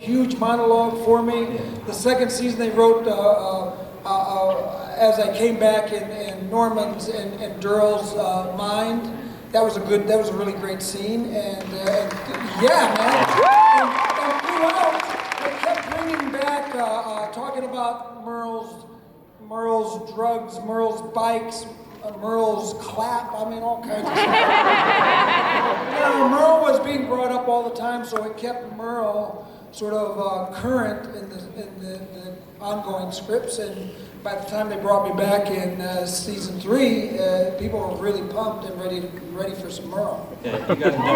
huge monologue for me. The second season they wrote as I came back in Norman's and Durrell's mind. That was a really great scene, and yeah, man. And throughout, they kept bringing back talking about Merle's drugs, Merle's bikes, Merle's clap. I mean, all kinds of stuff. Merle was being brought up all the time, so it kept Merle sort of current in the ongoing scripts. And by the time they brought me back in season 3, people were really pumped and ready for some Merle. Yeah, you guys are definitely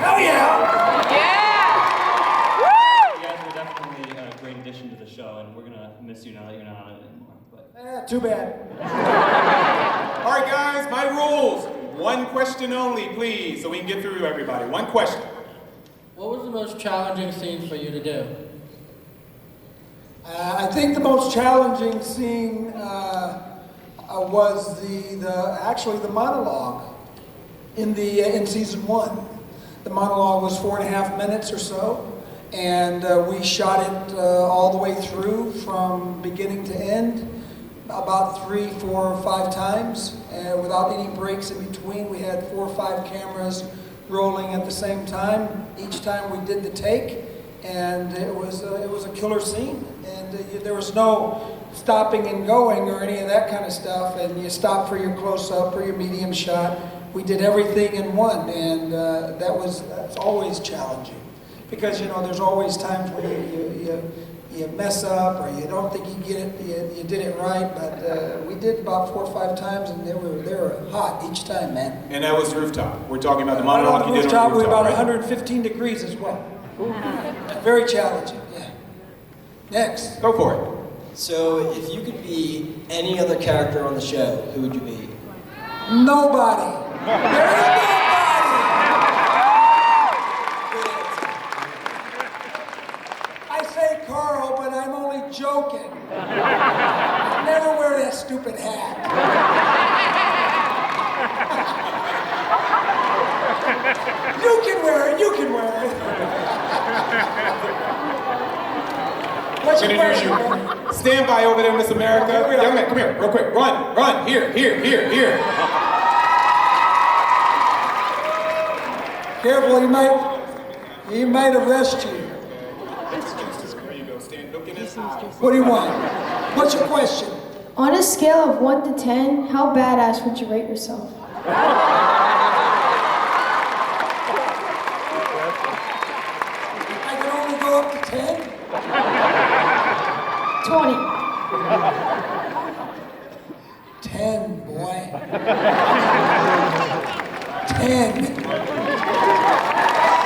Hell yeah! you guys are definitely a great addition to the show, and we're gonna miss you now that you're not on it anymore. But Too bad. All right, guys, my rules. One question only, please, so we can get through everybody. One question. What was the most challenging scene for you to do? I think the most challenging scene was actually the monologue in season 1. The monologue was 4.5 minutes or so, and we shot it all the way through from beginning to end, about 3, 4, 5 times, without any breaks in between. We had 4 or 5 cameras rolling at the same time each time we did the take, and it was a killer scene. And there was no stopping and going or any of that kind of stuff. And you stop for your close-up or your medium shot. We did everything in one, and that's always challenging, because there's always times when you mess up or you don't think you get it, you did it right. But we did about 4 or 5 times, and they were hot each time, man. And that was rooftop. We're talking about the monologue you did on the rooftop. We're about right? 115 degrees as well. Very challenging, yeah. Next. Go for it. So, if you could be any other character on the show, who would you be? Nobody. There is nobody. I say Carl, but I'm only joking. I never wear that stupid hat. You can wear it. What's your question, man? Stand by over there, Miss America. Young man, come here, real quick. Run. Here. Careful, he might arrest you. There you go. Stand, look in his eyes. What do you want? What's your question? On a scale of 1 to 10, how badass would you rate yourself? I can only go up to 10? 20. 10, boy. 10.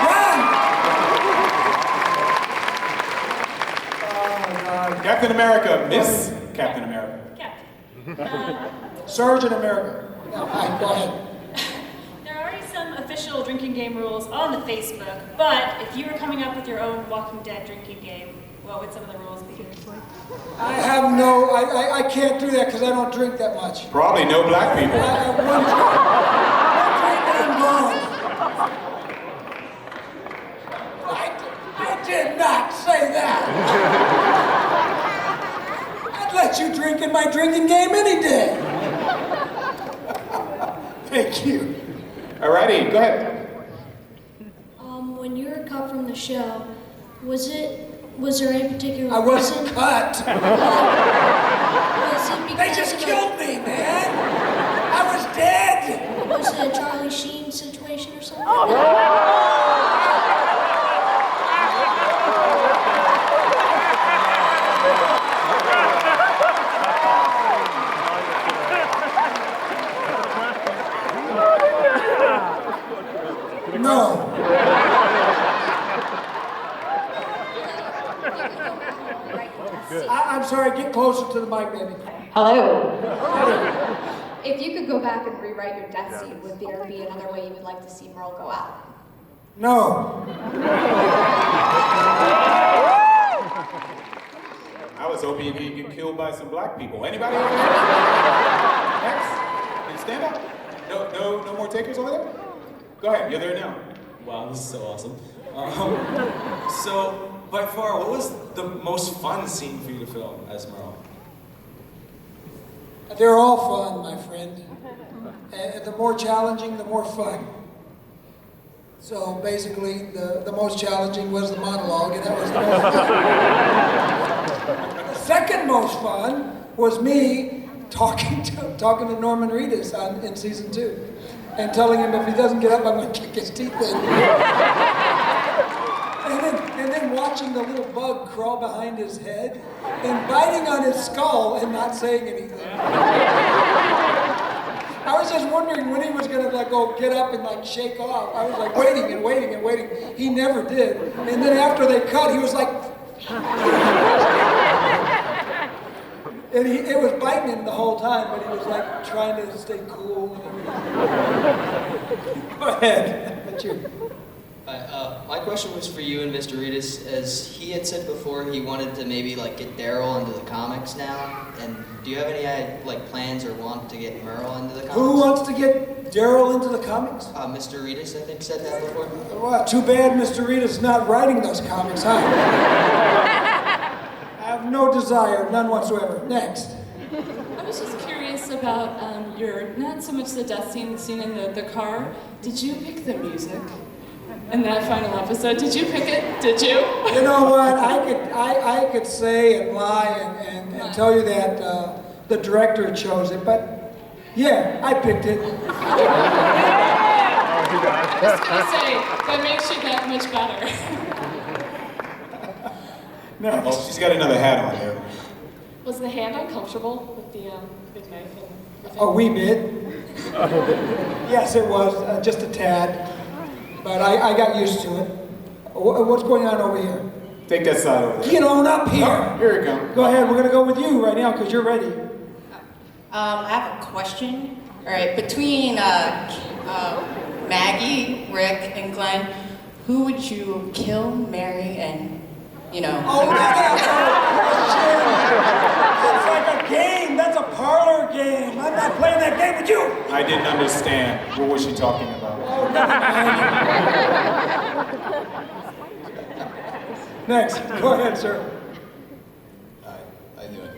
Run! Oh, my God. Captain America, Miss Captain America. Sergeant America. No, go ahead. There are already some official drinking game rules on the Facebook, but if you were coming up with your own Walking Dead drinking game, what would some of the rules be? I can't do that because I don't drink that much. Probably no black people. One drink and I'm gone. I did not say that. I'd let you drink in my drinking game any day. Thank you. Alrighty, go ahead. When you were cut from the show, was there any particular I wasn't reason? cut. Was it because They just of, killed me, man. I was dead. Was it a Charlie Sheen situation or something? No. I'm sorry, get closer to the mic, baby. Hello. If you could go back and rewrite your death scene, would there be another way you would like to see Merle go out? No. I was hoping he'd get killed by some black people. Anybody over there? Next? Can you stand up? No more takers over there? Go ahead, you're there now. Wow, this is so awesome. So, by far, what was the most fun scene for you to film as Merle? They're all fun, my friend. And the more challenging, the more fun. So basically, the most challenging was the monologue, and that was the most fun. The second most fun was me talking to Norman Reedus in season 2, and telling him if he doesn't get up, I'm going to kick his teeth in. And then watching the little bug crawl behind his head and biting on his skull and not saying anything. I was just wondering when he was gonna go get up and shake off. I was waiting and waiting and waiting. He never did. And then after they cut, he was like, and it was biting him the whole time, but he was trying to stay cool. Go ahead. That's you. My question was for you and Mr. Reedus, as he had said before, he wanted to maybe get Daryl into the comics now. And do you have any plans or want to get Merle into the comics? Who wants to get Daryl into the comics? Mr. Reedus, I think, said that before. Well, too bad Mr. Reedus is not writing those comics, huh? I have no desire, none whatsoever. Next. I was just curious about not so much the death scene, the scene in the car. Did you pick the music in that final episode? Did you pick it? Did you? You know what? I could say and lie and tell you that the director chose it, but yeah, I picked it. I was going to say, that makes you that much better. Next. Oh, she's got another hat on here. Was the hand uncomfortable with the big knife? A wee bit. Yes, it was, just a tad. But I got used to it. What's going on over here? Take that side over there. Get on up here. Oh, here we go. Go ahead, we're going to go with you right now because you're ready. I have a question. All right, between Maggie, Rick, and Glenn, who would you kill, marry, and, Oh, that's like a game. That's a parlor game. I'm not playing that game with you. I didn't understand. What was she talking about? Oh, never mind. Next, go ahead, sir. I do it.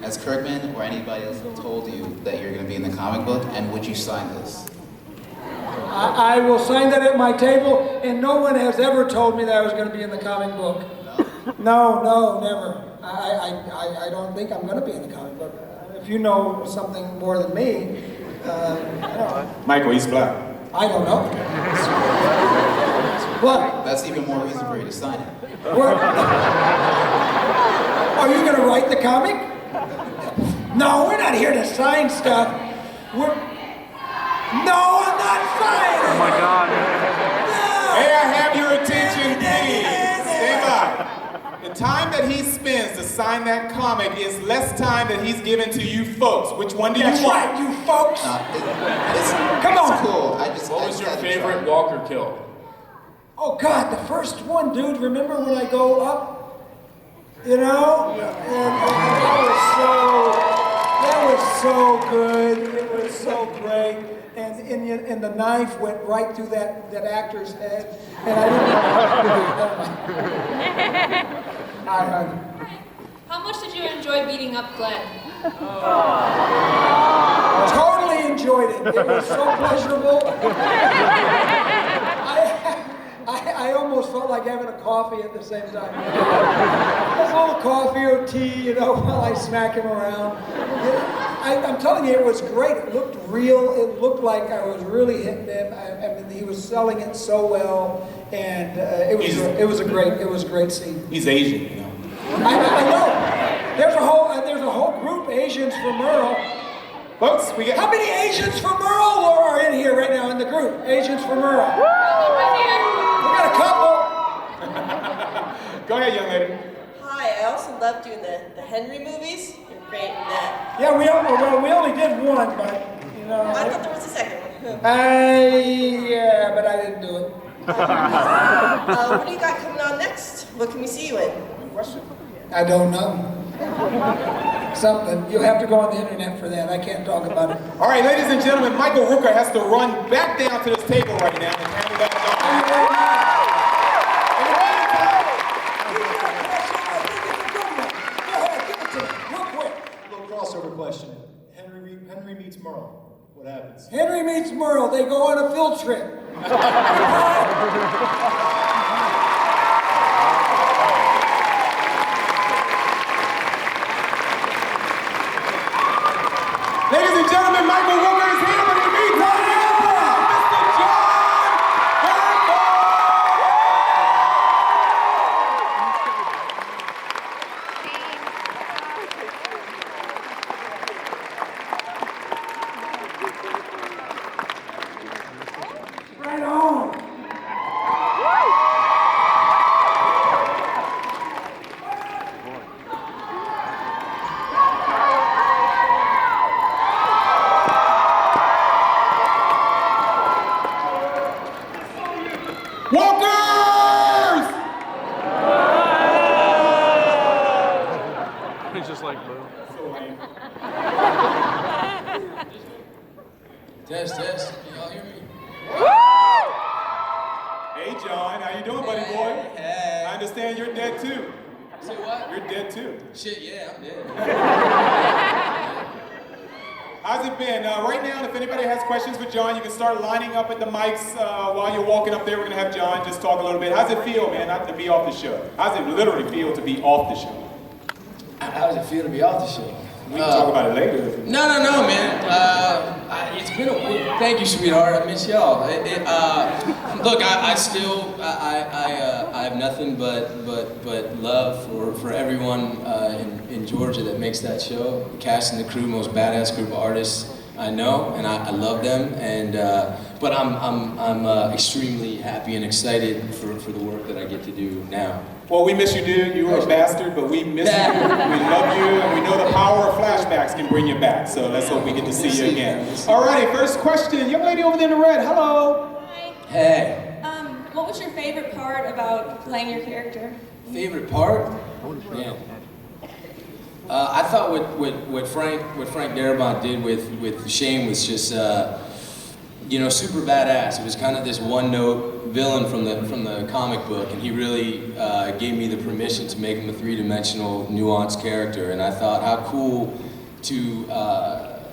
Has Kirkman or anybody else told you that you're going to be in the comic book, and would you sign this? I will sign that at my table, and no one has ever told me that I was going to be in the comic book. No, never. I don't think I'm going to be in the comic book. If you know something more than me, I don't know. Michael, he's black. I don't know. What? That's even more reason for you to sign it. Are you going to write the comic? No, we're not here to sign stuff. No, I'm not signing. Oh my God. No. May I have your attention, please? Stand by. The time that he spends to sign that comic is less time that he's given to you folks. Which one do you want? That's right, you folks. Come on. It's cool. What was your favorite Walker kill? Oh God, the first one, dude. Remember when I go up? You know? And that was so good. It was so great. And the knife went right through that actor's head. And I didn't. How much did you enjoy beating up Glenn? Totally enjoyed it. It was so pleasurable. I almost felt like having a coffee at the same time. A little coffee or tea, while I smack him around. I'm telling you, it was great. It looked real. It looked like I was really hitting him. I mean, he was selling it so well, and it was a great scene. He's Asian, I know. There's a whole group Asians for Merle. Folks, we got. How many Asians for Merle are in here right now in the group? Asians for Merle. Right here. We got a couple. Go ahead, young lady. Hi, I also love doing the Henry movies. You're great in that. Yeah, we only did one, but I thought there was a second one. yeah, but I didn't do it. What do you got coming on next? What can we see you in? I don't know. Something. You'll have to go on the internet for that. I can't talk about it. All right, ladies and gentlemen, Michael Rooker has to run back down to this table right now and hand it back. trip. Ladies and gentlemen, Michael Rooker is here, but in the meantime, Mr. John Bernthal! Right on. Walkers! He's just like, bro. Test, test. Can y'all hear me? Hey, John, how you doing, buddy boy? Hey. I understand you're dead too. Say what? You're dead too. Shit, yeah, I'm dead. How's it been? Right now, if anybody has questions for John, you can start lining up at the mics while you're walking up there. We're gonna have John just talk a little bit. How's it feel, man, not to be off the show? How's it literally feel to be off the show? How does it feel to be off the show? We can talk about it later. No, man. It's been a week. Thank you, sweetheart. I miss y'all. Look, I still have nothing but love for everyone in Georgia that makes that show. The cast and the crew, most badass group of artists I know, and I love them. And but I'm extremely happy and excited for the work that I get to do now. Well, we miss you, dude. You were a bastard, but we miss you. We love you, and we know the power of flashbacks can bring you back. So let's hope we get to see you again. Alrighty, first question. Young lady over there in the red, hello. Hi. Hey. What was your favorite part about playing your character? Favorite part? Man. I thought what Frank Darabont did with Shane was just super badass. It was kind of this one-note villain from the comic book, and he really gave me the permission to make him a three-dimensional, nuanced character. And I thought, how cool to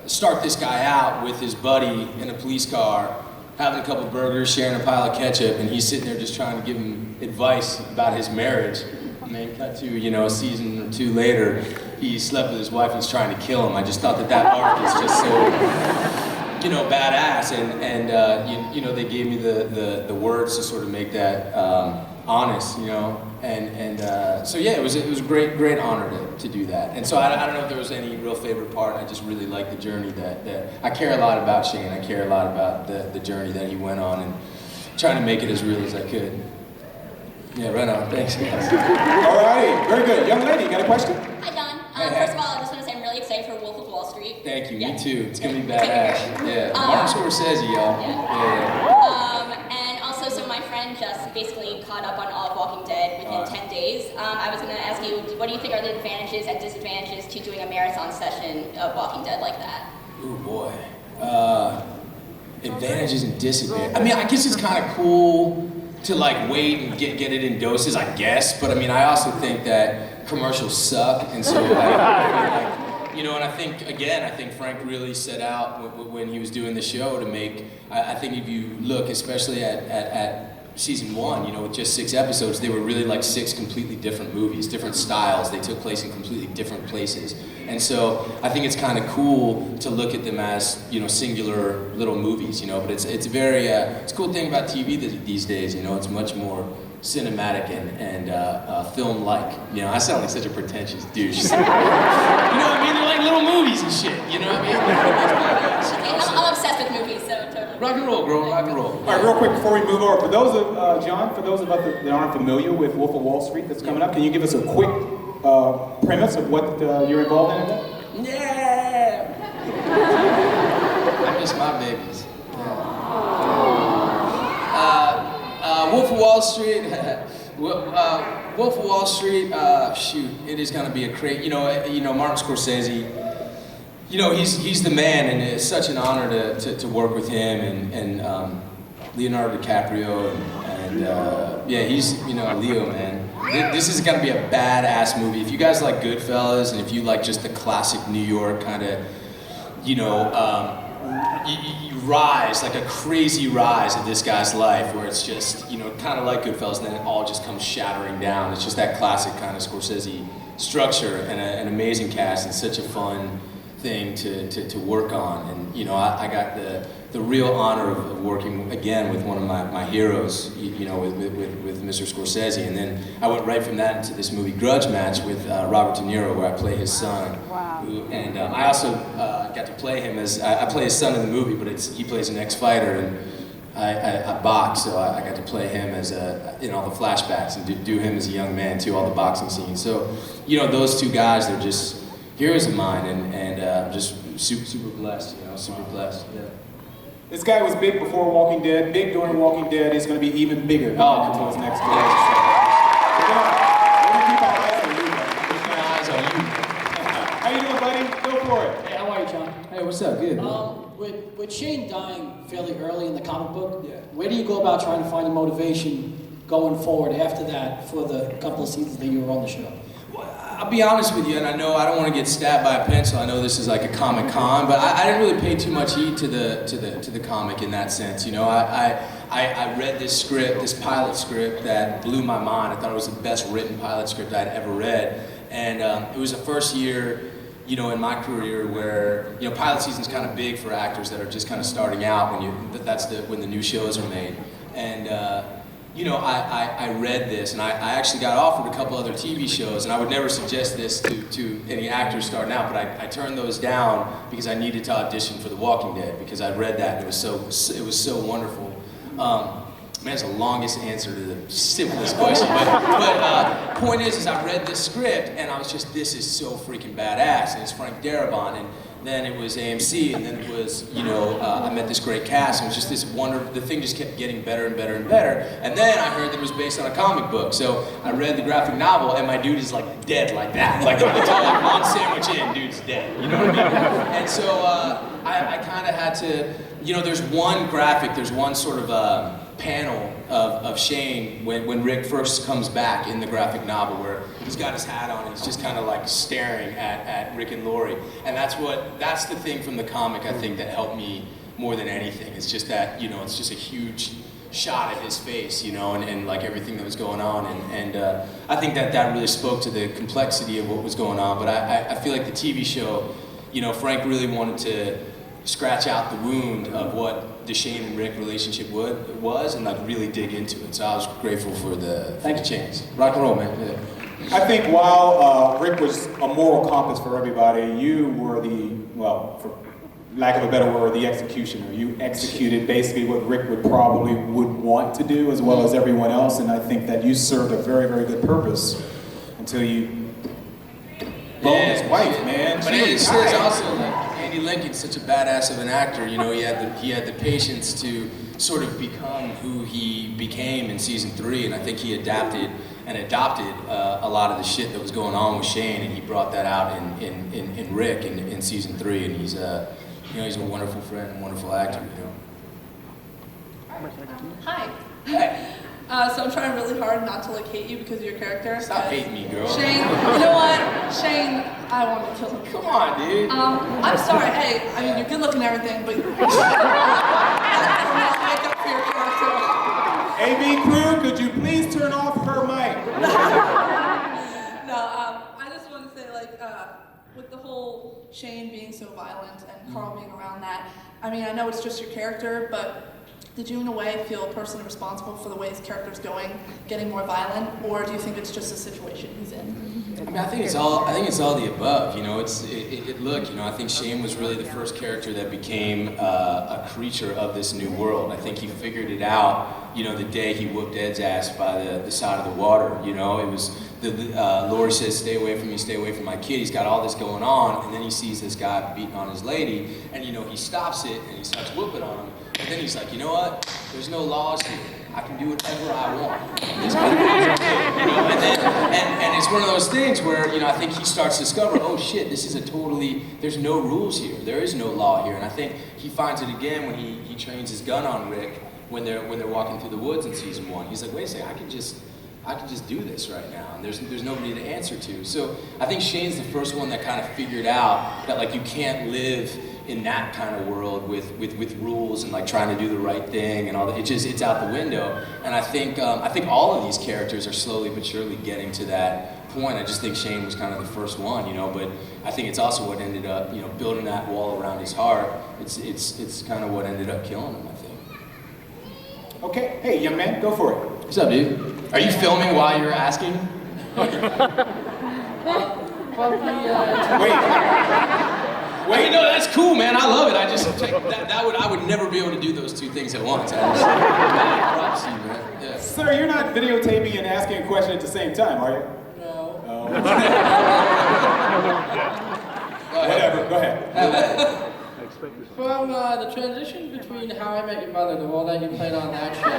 start this guy out with his buddy in a police car, having a couple burgers, sharing a pile of ketchup, and he's sitting there just trying to give him advice about his marriage. And then cut to, a season or two later, he slept with his wife and he's trying to kill him. I just thought that arc is just so, badass. And they gave me the words to sort of make that honest, So yeah, it was a great honor to do that. And so I don't know if there was any real favorite part. I just really like the journey that I care a lot about Shane. I care a lot about the journey that he went on and trying to make it as real as I could. Yeah, right on. Thanks, guys. All right, very good. Young lady, got a question? Hi, Don. Hey. First of all, I just want to say I'm really excited for Wolf of Wall Street. Thank you. Yeah. Me too. It's gonna be badass. Yeah. Martin Scorsese, y'all. Yeah. And also, so my friend just basically caught up on all of Walking Dead within 10 days. I was going to ask you, what do you think are the advantages and disadvantages to doing a marathon session of Walking Dead like that? Ooh, boy. Advantages and disadvantages. I mean, I guess it's kind of cool to wait and get it in doses, I guess. But I mean, I also think that commercials suck, and so and I think Frank really set out when he was doing the show to make. I think if you look, especially at season 1, with just 6 episodes, they were really 6 completely different movies, different styles. They took place in completely different places. And so I think it's kind of cool to look at them as, singular little movies, but it's very, it's a cool thing about TV these days, it's much more cinematic and film-like. I sound like such a pretentious douche. They're like little movies and shit, what I mean? I'm obsessed with movies, so totally. Rock and roll, girl, rock and roll. All right, real quick before we move over, for those of us that aren't familiar with Wolf of Wall Street that's coming up, can you give us a quick premise of what you're involved in? Yeah! I miss my babies. Wolf of Wall Street. Wolf of Wall Street. It is going to be a great. Martin Scorsese. He's the man, and it's such an honor to work with him and Leonardo DiCaprio and he's Leo, man. This is gonna be a badass movie. If you guys like Goodfellas and if you like just the classic New York kind of, you rise, like a crazy rise of this guy's life, where it's just, you know, kind of like Goodfellas, and then it all just comes shattering down. It's just that classic kind of Scorsese structure, and an amazing cast, and such a fun thing to work on. And you know, I got the real honor of working again with one of my heroes, you know, with Mr. Scorsese. And then I went right from that into this movie Grudge Match with Robert De Niro, where I play his son. Wow. And I also got to play him as, I play his son in the movie, but he plays an ex-fighter, and I box, so I got to play him as in all the flashbacks, and do him as a young man too, all the boxing scenes. So, you know, those two guys, they're just heroes of mine, and just super blessed, you know, super blessed. Yeah. This guy was big before Walking Dead, big during Walking Dead. He's going to be even bigger until his next release. We're going to keep our eyes on you. Keep our eyes on you. How you doing, buddy? Go for it. Hey, how are you, John? Hey, what's up? Good. With Shane dying fairly early in the comic book, where do you go about trying to find the motivation going forward after that for the couple of seasons that you were on the show? I'll be honest with you, and I know I don't want to get stabbed by a pencil. I know this is like a Comic-Con, but I didn't really pay too much heed to the comic in that sense. You know, I read this script, this pilot script that blew my mind. I thought it was the best written pilot script I'd ever read, and it was the first year, you know, in my career where, you know, pilot season's kind of big for actors that are just kind of starting out when the new shows are made, and. You know, I read this, and I actually got offered a couple other TV shows, and I would never suggest this to any actors starting out, but I turned those down because I needed to audition for The Walking Dead, because I read that, and it was so wonderful. Man, it's the longest answer to the simplest question, but point is I read this script, and I was just, this is so freaking badass, and it's Frank Darabont, and then it was AMC, and then it was, you know, I met this great cast, and it was just this the thing just kept getting better and better and better, and then I heard that it was based on a comic book, so I read the graphic novel, and my dude is like dead like that, like one sandwich in, dude's dead, you know what I mean? And so I kind of had to, you know, there's one sort of panel of Shane when Rick first comes back in the graphic novel, where he's got his hat on and he's just kind of like staring at Rick and Lori, and that's the thing from the comic, I think, that helped me more than anything. It's just that, you know, it's just a huge shot at his face, you know, and like everything that was going on, and I think that really spoke to the complexity of what was going on. But I feel like the TV show, you know, Frank really wanted to scratch out the wound of what the Shane and Rick relationship was, and like really dig into it. So I was grateful for the chance. Rock and roll, man. Yeah. I think while Rick was a moral compass for everybody, you were for lack of a better word, the executioner. You executed basically what Rick would want to do, as well as everyone else, and I think that you served a very, very good purpose until you boned his wife, man. But it's also like Andy Lincoln's such a badass of an actor. You know, he had the patience to sort of become who he became in season 3, and I think he adapted and adopted a lot of the shit that was going on with Shane, and he brought that out in Rick in season 3, and he's he's a wonderful friend and wonderful actor. You know. Hi. Hey. So I'm trying really hard not to like hate you because of your character. Stop hating me, girl. Shane, you know what? Shane, I want to kill him. Come on, dude. I'm sorry. Hey, I mean, you're good looking and everything, but that does not make up for your character. AV crew, could you please turn off her mic? No, I just want to say, like, with the whole Shane being so violent and Carl being around that, I mean, I know it's just your character, but did you in a way feel personally responsible for the way his character's going, getting more violent, or do you think it's just a situation he's in? I mean, I think it's all the above. You know, look, you know, I think Shane was really the first character that became a creature of this new world. I think he figured it out, you know, the day he whooped Ed's ass by the side of the water. You know, it was Lori says, "Stay away from me, stay away from my kid." He's got all this going on, and then he sees this guy beating on his lady, and you know, he stops it and he starts whooping on him. And then he's like, you know what? There's no laws here. I can do whatever I want. This kind of thing, you know? And it's one of those things where, you know, I think he starts to discover, oh shit, this is there's no rules here. There is no law here. And I think he finds it again when he trains his gun on Rick when they're walking through the woods in season 1. He's like, wait a second, I can just I could just do this right now, and there's nobody to answer to. So I think Shane's the first one that kind of figured out that like you can't live in that kind of world with rules and like trying to do the right thing and all that. It's out the window. And I think all of these characters are slowly but surely getting to that point. I just think Shane was kind of the first one, you know. But I think it's also what ended up, you know, building that wall around his heart. It's kind of what ended up killing him, I think. Okay, hey, young man, go for it. What's up, dude? Are you filming while you're asking? Wait, no, that's cool, man. I love it. I just I would never be able to do those two things at once. Props to you, man. Yeah. Sir, you're not videotaping and asking a question at the same time, are you? No. Oh. Whatever, go ahead. From the transition between How I Met Your Mother, the role that you played on that show,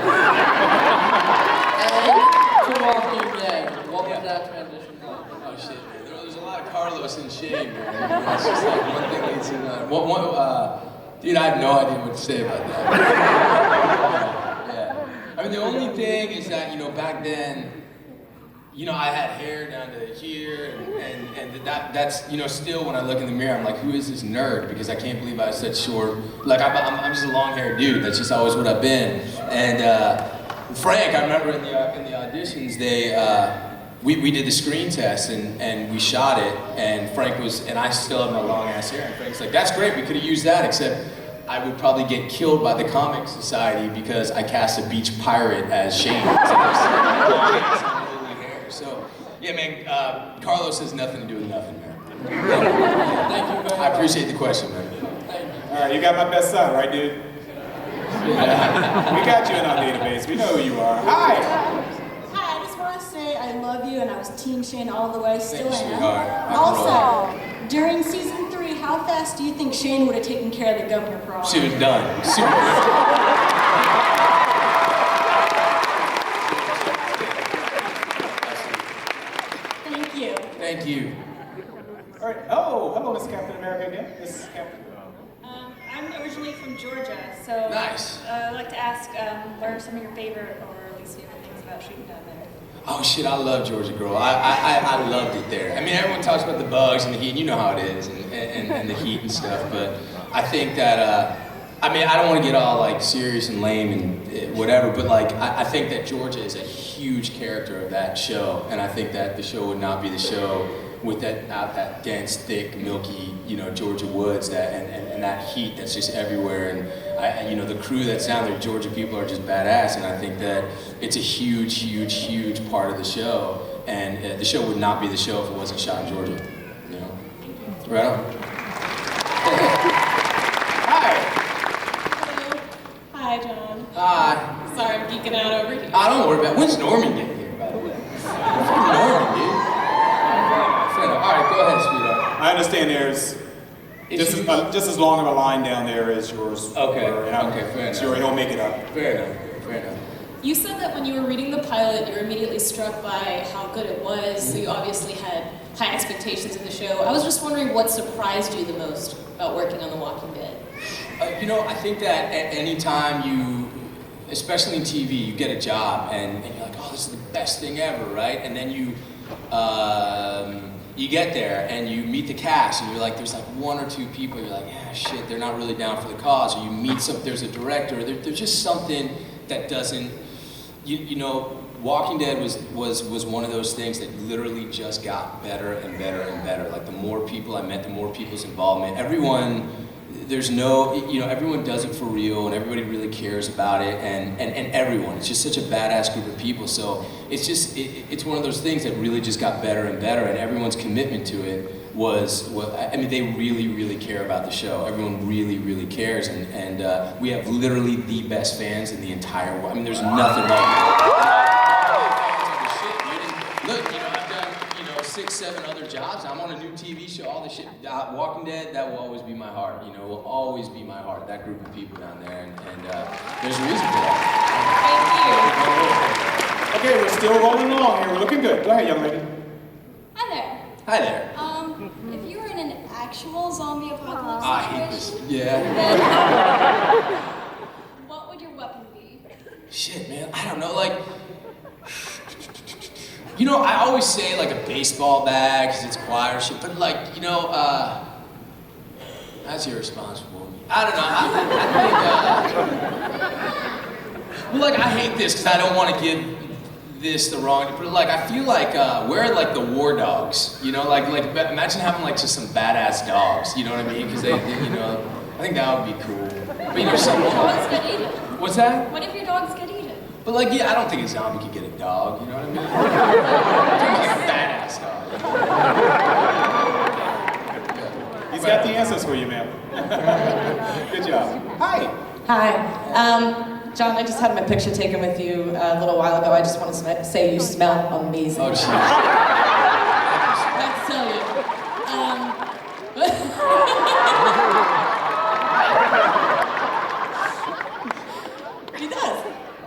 and to Walking Dead, what was that transition like? Oh shit, man. There's a lot of Carlos and Shane, man. It's just like one thing leads to another. Dude, I have no idea what to say about that. Yeah. I mean, the only thing is that, you know, back then, you know, I had hair down to here, and that's, you know, still when I look in the mirror, I'm like, who is this nerd? Because I can't believe I have such short, like, I'm just a long-haired dude. That's just always what I've been. And Frank, I remember in the auditions, we did the screen test, and we shot it, and Frank and I still have my long-ass hair, and Frank's like, that's great, we could have used that, except I would probably get killed by the Comic Society because I cast a beach pirate as Shane. So, yeah, man, Carlos has nothing to do with nothing, man. Thank you very much. I appreciate the question, man. All right, you got my best son, right, dude? Yeah. We got you in our database. We know who you are. Hi! Hi, I just want to say I love you, and I was Team Shane all the way, still am. Also, during season 3, how fast do you think Shane would have taken care of the governor problem? she was done. Super. Thank you. Thank you. All right. Oh, hello, Miss Captain America again. This is Captain. I'm originally from Georgia, so Nice. I'd like to ask, what are some of your favorite or least favorite things about shooting down there? Oh shit, I love Georgia, girl. I loved it there. I mean, everyone talks about the bugs and the heat, and you know how it is, and the heat and stuff, but I think that, I mean, I don't want to get all like serious and lame and whatever, but like, I think that Georgia is a huge character of that show, and I think that the show would not be the show with that dense, thick, milky, you know, Georgia woods and that heat that's just everywhere. And you know, the crew that's down there, Georgia people are just badass. And I think that it's a huge, huge, huge part of the show. And the show would not be the show if it wasn't shot in Georgia. You know, right on. Hi. Hi, John. Hi. Sorry, I'm geeking out over here. I don't worry about it. When's Norman getting here, by the way? Norman, dude. All right, go ahead, sweetheart. I understand there's just as long of a line down there as yours. Okay. Okay, fair enough. Sure, he'll make it up. Fair enough. You said that when you were reading the pilot, you were immediately struck by how good it was, so you obviously had high expectations of the show. I was just wondering what surprised you the most about working on The Walking Dead? You know, I think that at any time you, especially in TV, you get a job and you're like, oh, this is the best thing ever, right? And then you get there and you meet the cast and you're like, there's like one or two people, you're like, yeah, shit, they're not really down for the cause. Or you meet there's a director, there's just something that doesn't, you know, Walking Dead was one of those things that literally just got better and better and better. Like the more people I met, the more people's involvement. Everyone, there's no, you know, everyone does it for real and everybody really cares about it and everyone. It's just such a badass group of people. So it's just, it's one of those things that really just got better and better and everyone's commitment to it was I mean, they really, really care about the show. Everyone really, really cares and we have literally the best fans in the entire world. I mean, there's nothing like it. Look, you know, I've done, 6, 7 other jobs. I'm on a new TV show, all this shit. Walking Dead, that will always be my heart, you know, will always be my heart, that group of people down there, and there's a reason for that. Okay, we're still rolling along here. We're looking good. Go ahead, young lady. Hi there. Hi there. If you were in an actual zombie apocalypse I hate this. Yeah. what would your weapon be? Shit, man, I don't know, like, You know, I always say like a baseball bat because it's quiet or shit, but like, you know, that's irresponsible. I don't know. I think, well, like I hate this because I don't want to give this the wrong, but like I feel like we're like the war dogs, you know, like imagine having like just some badass dogs, you know what I mean? Because they, you know, I think that would be cool. But you know, some Dogs get eaten. What's that? What if your dogs get eaten? But like, yeah, I don't think a zombie could get a dog, you know what I mean? Like a badass dog. He's got the answers for you, ma'am. Good job. Hi. Hi. John, I just had my picture taken with you a little while ago. I just want to say you smell amazing. Oh, jeez. That's tell you. He does.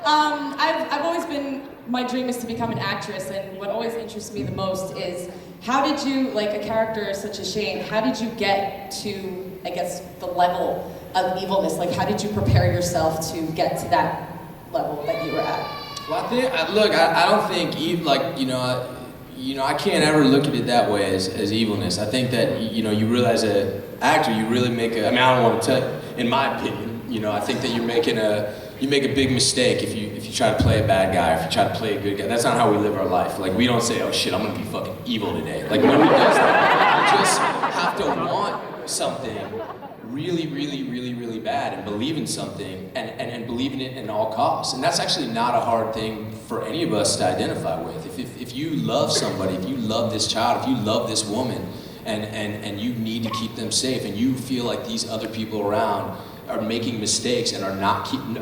I've always been, my dream is to become an actress, and what always interests me the most is how did you, like a character such as Shane, how did you get to, I guess, the level of evilness? Like, how did you prepare yourself to get to that level that you were at? Well, I think, look, I don't think, like, you know, I can't ever look at it that way as evilness. I think that, you know, you realize as an actor, you really make a, I mean, I don't want to tell, in my opinion, you know, I think that you make a big mistake if you try to play a bad guy, or if you try to play a good guy. That's not how we live our life. Like, we don't say, oh shit, I'm gonna be fucking evil today. Like, nobody does that. You just have to want something really, really, really, really bad and believe in something and believe in it at all costs. And that's actually not a hard thing for any of us to identify with. If you love somebody, if you love this child, if you love this woman, and you need to keep them safe, and you feel like these other people around are making mistakes and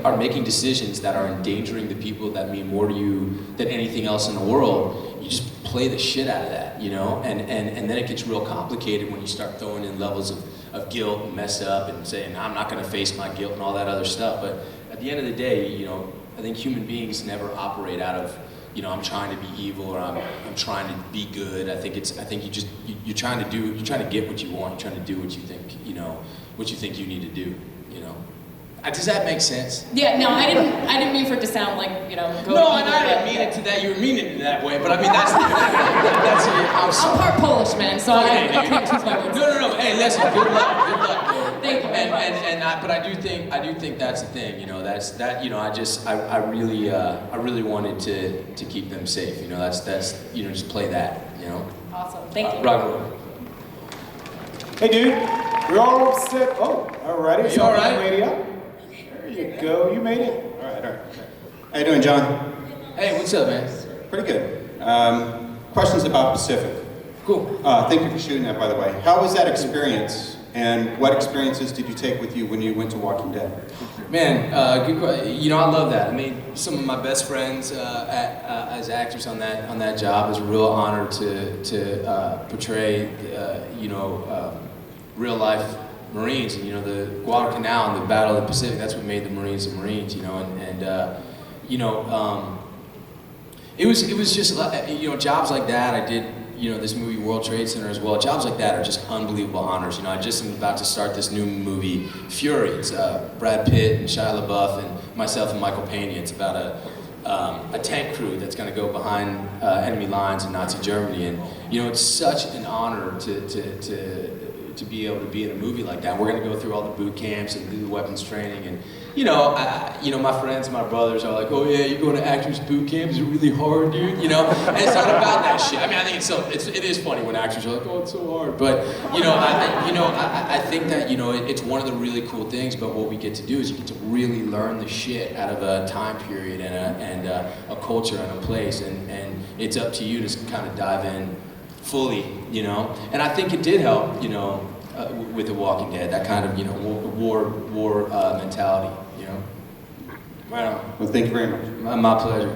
are making decisions that are endangering the people that mean more to you than anything else in the world, you just play the shit out of that, you know? And then it gets real complicated when you start throwing in levels of guilt and mess up and saying, nah, I'm not gonna face my guilt and all that other stuff. But at the end of the day, you know, I think human beings never operate out of, you know, I'm trying to be evil or I'm trying to be good. I think you're trying to get what you want. You're trying to do what you think, you know, what you think you need to do, you know. Does that make sense? Yeah, no, I didn't mean for it to sound like, you know, go no, and I didn't mean it to that. You were meaning it that way, but I mean that's I'm sorry. I'm part Polish, man, so I can't choose my words. No. Hey, listen. Good luck. Thank you. But I do think that's the thing. You know, you know, I really wanted to keep them safe. You know, that's you know, just play that. You know. Awesome. Thank you. Rock and roll. Hey, dude. We're all set. Oh, alrighty. You all right? Lady up. There you go. You made it. All right. How you doing, John? Hey, what's up, man? Pretty good. Questions about Pacific. Cool. Thank you for shooting that, by the way. How was that experience, and what experiences did you take with you when you went to Walking Dead? Man, good question. You know, I love that. I mean, some of my best friends as actors on that job. It was a real honor to portray, you know, real life Marines, and you know, the Guadalcanal and the Battle of the Pacific. That's what made the Marines the Marines. You know, you know, it was just, you know, jobs like that. I did, you know, this movie World Trade Center as well. Jobs like that are just unbelievable honors. You know, I just am about to start this new movie, Fury. It's Brad Pitt and Shia LaBeouf and myself and Michael Pena. It's about a tank crew that's going to go behind enemy lines in Nazi Germany, and you know, it's such an honor to be able to be in a movie like that. We're going to go through all the boot camps and do the weapons training, and you know, my friends, my brothers are like, oh yeah, you're going to actors boot camp? Is it really hard, dude? You know, and it's not about that shit. I mean, I think it is funny when actors are like, oh, it's so hard. But you know, I think that, you know, it's one of the really cool things. But what we get to do is you get to really learn the shit out of a time period and a culture and a place, and it's up to you to kind of dive in fully, you know. And I think it did help, you know, with The Walking Dead, that kind of, you know, war mentality, you know. Right on. Well, thank you very much. My pleasure.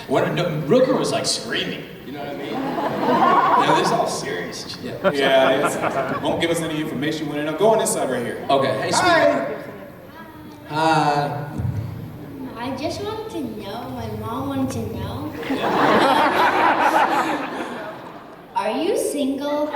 Rooker was like screaming, you know what I mean? You know, this is all serious. Yeah. Yeah, won't give us any information when it. Go on this side right here. Okay. Hey, sweetheart. Hi. I just wanted to know, my mom wanted to know. Are you single?